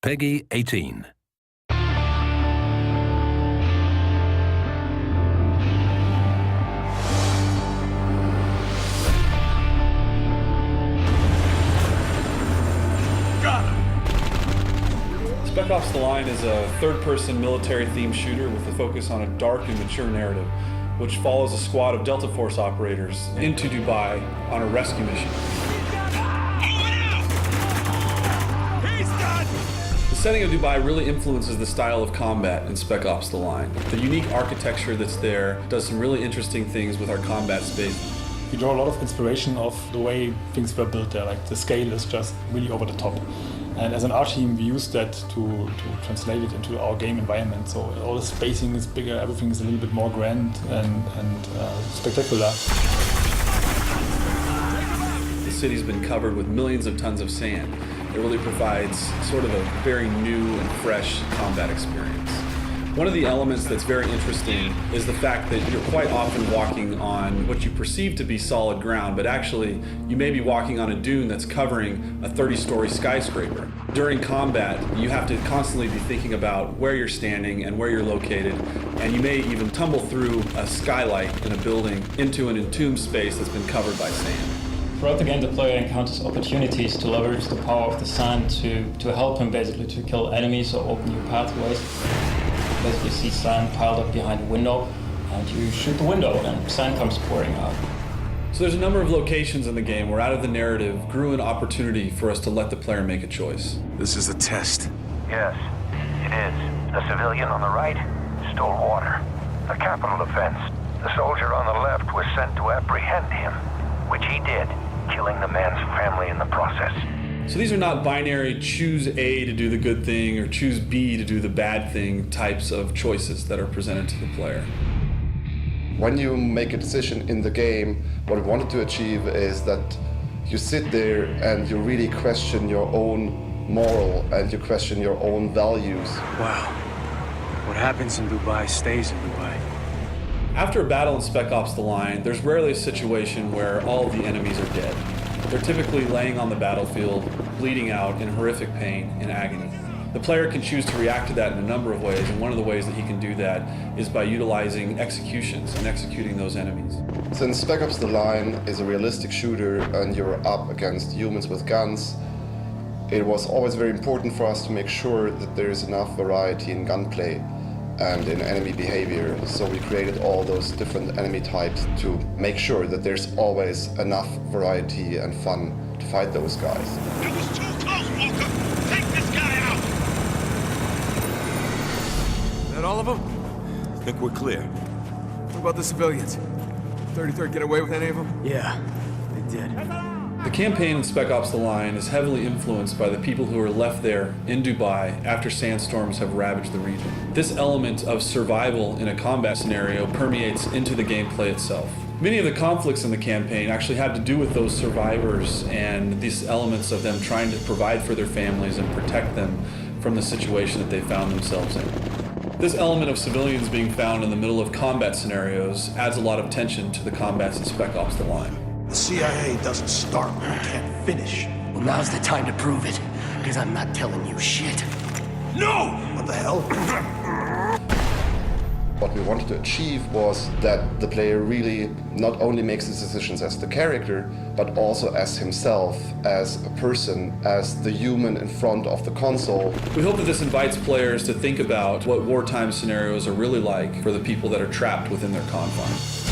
Peggy 18. Spec Ops: The Line is a third-person military-themed shooter with a focus on a dark and mature narrative, which follows a squad of Delta Force operators into Dubai on a rescue mission. The setting of Dubai really influences the style of combat in Spec Ops: The Line. The unique architecture that's there does some really interesting things with our combat space. We draw a lot of inspiration of the way things were built there, like the scale is just really over the top. And as an art team, we use that to translate it into our game environment. So all the spacing is bigger, everything is a little bit more grand and spectacular. The city's been covered with millions of tons of sand. It really provides sort of a very new and fresh combat experience. One of the elements that's very interesting is the fact that you're quite often walking on what you perceive to be solid ground, but actually you may be walking on a dune that's covering a 30-story skyscraper. During combat, you have to constantly be thinking about where you're standing and where you're located, and you may even tumble through a skylight in a building into an entombed space that's been covered by sand. Throughout the game, the player encounters opportunities to leverage the power of the sand to help him basically to kill enemies or open new pathways. Basically see sand piled up behind a window, and you shoot the window and sand comes pouring out. So there's a number of locations in the game where out of the narrative grew an opportunity for us to let the player make a choice. This is a test. Yes, it is. The civilian on the right stole water. The capital defense. The soldier on the left was sent to apprehend him, which he did, killing the man's family in the process. So these are not binary choose A to do the good thing or choose B to do the bad thing types of choices that are presented to the player. When you make a decision in the game, what we wanted to achieve is that you sit there and you really question your own moral and you question your own values. Wow. What happens in Dubai stays in Dubai. After a battle in Spec Ops: The Line, there's rarely a situation where all of the enemies are dead. They're typically laying on the battlefield, bleeding out in horrific pain and agony. The player can choose to react to that in a number of ways, and one of the ways that he can do that is by utilizing executions and executing those enemies. Since Spec Ops: The Line is a realistic shooter and you're up against humans with guns, it was always very important for us to make sure that there is enough variety in gunplay and in enemy behavior. So we created all those different enemy types to make sure that there's always enough variety and fun to fight those guys. It was too close, Walker! Take this guy out! Is that all of them? I think we're clear. What about the civilians? 33rd get away with any of them? Yeah, they did. The campaign in Spec Ops: The Line is heavily influenced by the people who are left there in Dubai after sandstorms have ravaged the region. This element of survival in a combat scenario permeates into the gameplay itself. Many of the conflicts in the campaign actually had to do with those survivors and these elements of them trying to provide for their families and protect them from the situation that they found themselves in. This element of civilians being found in the middle of combat scenarios adds a lot of tension to the combats in Spec Ops: The Line. The CIA doesn't start when it can't finish. Well, now's the time to prove it, because I'm not telling you shit. No! What the hell? What we wanted to achieve was that the player really not only makes his decisions as the character, but also as himself, as a person, as the human in front of the console. We hope that this invites players to think about what wartime scenarios are really like for the people that are trapped within their confines.